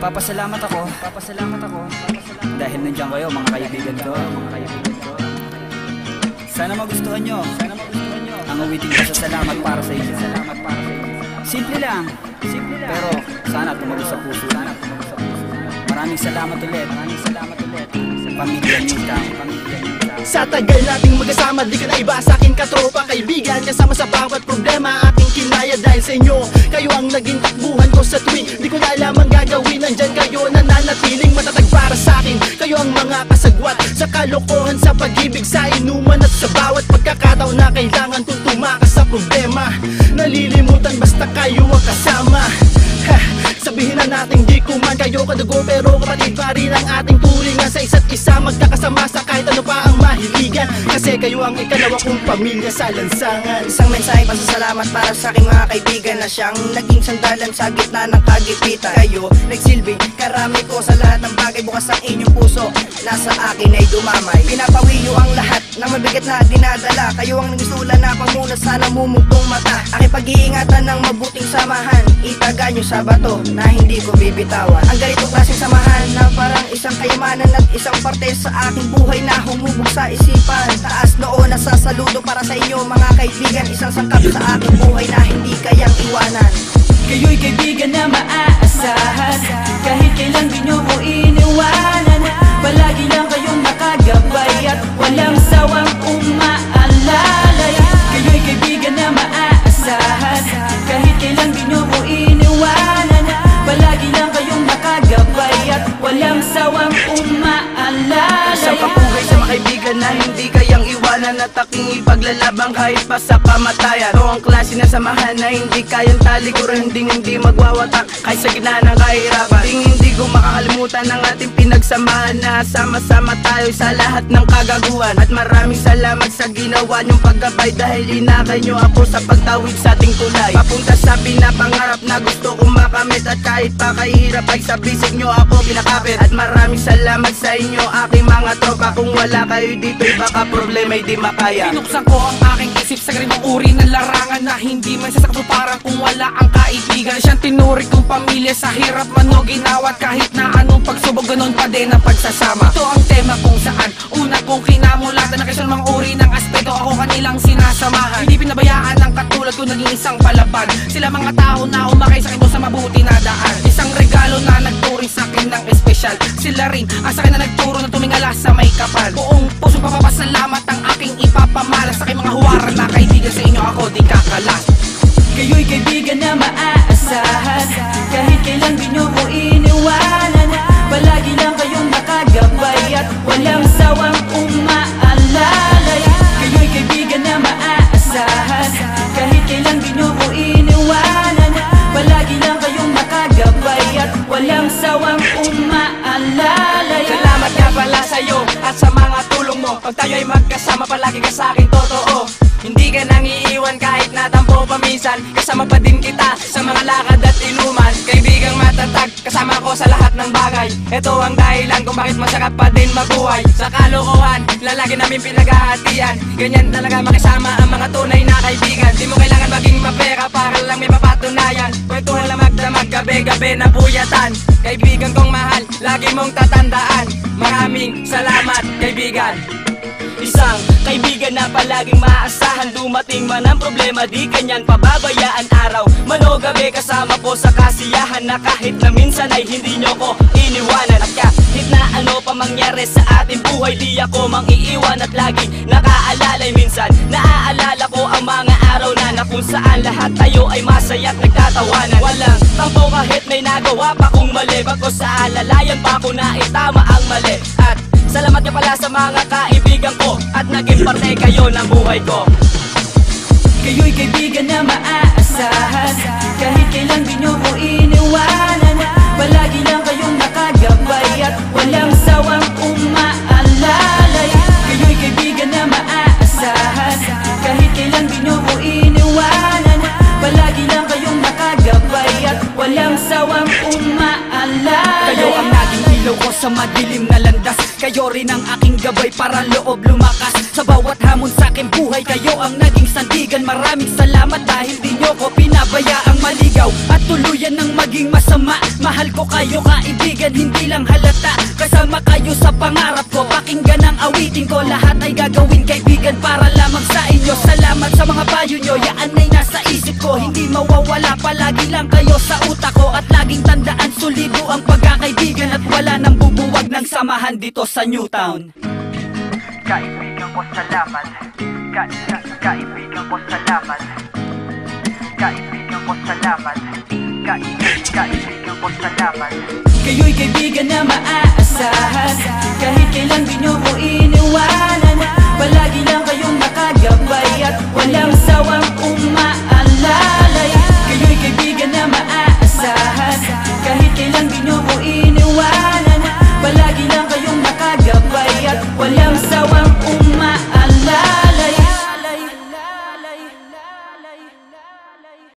Nagpapasalamat ako dahil nandiyan kayo mga kaibigan ko. Sana magustuhan nyo ang awiting pasasalamat para sa inyo. Simple lang, pero sana tumagos sa puso. Maraming salamat ulit, pamilya Nita. Sa tagal nating magkasama, di ka na iba sa akin katropa, kaibigan, kasama sa bawat problema ating kinaya dahil sa inyo. Kayo ang naging takbuhan ko sa tuwing di ko na alam ang gagawin. Nandyan kayo nananatiling matatag para sa akin. Kayo ang mga kasagwat sa kalokohan, sa pag-ibig, sa inuman at sa bawat pagkakataon na kailangan kong tumakas sa problema. Nalilimutan basta kayo ang kasama. Sabihin na natin di ko man kayo kadugo, pero kapatid pa rin ang ating turingan. Sa isa't isa magkakasama sa kahit ano pa ang mahiligan, kasi kayo ang ikalawa kong pamilya sa lansangan. Isang mensahe pasasalamat para sa aking mga kaibigan na siyang naging sandalan sa gitna ng kagipitan. Kayo nagsilbi, karami ko sa lahat ng bagay, bukas ang inyong puso, nasa akin ay dumamay. Pinapawiyo ang lahat ng mabigat na dinadala, kayo ang nagsulan na pamunas sa namumugtong mata. Aking pag-iingatan ng mabuting samahan, itaga nyo sa bato na hindi ko bibitawan. Ang ganitong klaseng samahan na parang isang kayamanan at isang parte sa aking buhay na humubog sa isipan. Taas noo na sasaludo para sa inyo mga kaibigan, isang sangkap sa aking buhay na hindi kayang iwanan. Kayo'y kaibigan na maaasahan, kahit kailan di nyo ko iniwanan. Palagi lang kayong nakagabay at walang sawang umaalalay. Kayo'y kaibigan na maaasahan, kahit kailan di nyo ko iniwanan. Palagi lang kayong nakagabay at walang sawang umaalalay. Isang kapuhay sa mga kaibigan na hindi kayang iwanan at aking ipaglalabang kahit pa sa kamatayan. Ito ang klase na samahan na hindi kayang talikuran, hindi magwawatak kahit sa gitna ng kahirapan. Hindi ko makakalimutan ang ating pinagsamahan na sama-sama tayo sa lahat ng kagaguhan. At maraming salamat sa ginawa niyong paggabay, dahil inakay niyo ako sa pagtawid sa ating kulay, papunta sa pinapangarap na gusto kong makamit. At kahit pa kahirap ay sa bisig niyo ako pinakapit. At maraming salamat sa inyo aking mga tropa, kung wala kayo dito baka problema ay di makaya. Pinuksan ko ang aking isip sa ganitong uri ng larangan na hindi man sasakto parang kung wala ang kaibigan. Siyang tinuring kong pamilya sa hirap man o ginawat, kahit na anong pagsubok ganon pa din ang pagsasama. Ito ang tema kung saan una kong kinamulatan na kasyang mga uri ng aspeto ako kanilang sinasamahan. Hindi pinabayaan ang katulad ko naging isang palaban. Sila mga tao na umakay sa akin sa mabuti na daan, isang regalo na nagturing sa akin ng espesyal. Sila rin ang sa akin na nagturo na tumingala sa may kapal. Buong pusong papapasalamat ang aking ipapamalas sa aking mga huwaran na kaibigan, sa inyo ako di kakalas. Kayo'y kaibigan na maaasahan, kahit kailan di nyo ko iniwanan. Palagi lang kayong nakagabay at walang sawang umaalalay. Kayo'y kaibigan na maaasahan, kahit kailan di nyo ko iniwanan. Palagi lang kayong nakagabay at walang sawang umaalalay. Salamat nga pala sa'yo at sa mga tulong mo, pag tayo ay magkasama palagi ka sa'kin totoo. Hindi ka nang iiwan kahit natampo paminsan, kasama pa din kita sa mga lakad at inuman. Kaibigang matatag, kasama ko sa lahat ng bagay. Ito ang dahilan kung bakit masarap pa din mabuhay. Sa kalokohan, lalagi namin pinaghahatian. Ganyan talaga makisama ang mga tunay na kaibigan. Di mo kailangan maging mapera para lang may mapatunayan. Kwentuhan lang magdamag, gabi-gabi na puyatan. Kaibigan kong mahal, lagi mong tatandaan. Maraming salamat kaibigan. Isang kaibigan na palaging maaasahan, dumating man ang problema di kanyan pababayaan. Araw man o gabi kasama ko sa kasiyahan, na kahit na minsan ay hindi nyo ko iniwanan. At kahit na ano pa mangyari sa ating buhay, di ako mang iiwan at lagi nakaalalay. Minsan naaalala ko ang mga araw na kung saan lahat tayo ay masaya at nagtatawanan. Walang tampo kahit may nagawa pa kong mali, bagos sa alalayan pa ko na itama ang mali. At salamat nga pala sa mga kaibigan ko at naging parte kayo ng buhay ko. Kayo'y kaibigan na maaasahan, kahit kailan di nyo ko iniwanan. Palagi lang kayong nakagabay at walang sawang umaalalay. Kayo'y kaibigan na maaasahan, kahit kailan di nyo ko iniwanan. Palagi lang kayong nakagabay at walang sawang umaalalay. Kayo ang naging ilaw ko sa madilim na landas. Kayo rin ang aking gabay para loob lumakas. Sa bawat hamon sa aking buhay, kayo ang naging sandigan. Maraming salamat dahil di nyo ko pinabayaang maligaw at tuluyan ng maging masama. Mahal ko kayo kaibigan, hindi lang halata. Kasama kayo sa pangarap ko, pakinggan ang awitin ko. Lahat ay gagawin kaibigan para lamang sa inyo. Salamat sa mga payo nyo, yaan ay nasa isip ko. Hindi mawawala, palagi lang kayo sa utak ko. At laging tandaan, solido ang pagkakaibigan. At wala nang bubuwag ng samahan dito sa Newtown. Kaibigan ko salamat. Kaibigan ko salamat. Kaibigan ko salamat. Kaibigan ko salamat. Kayo'y kaibigan na maaasahan. Kahit kailan di nyo ko iniwanan. Palagi lang kayong nakagabay at walang sawang umaalala.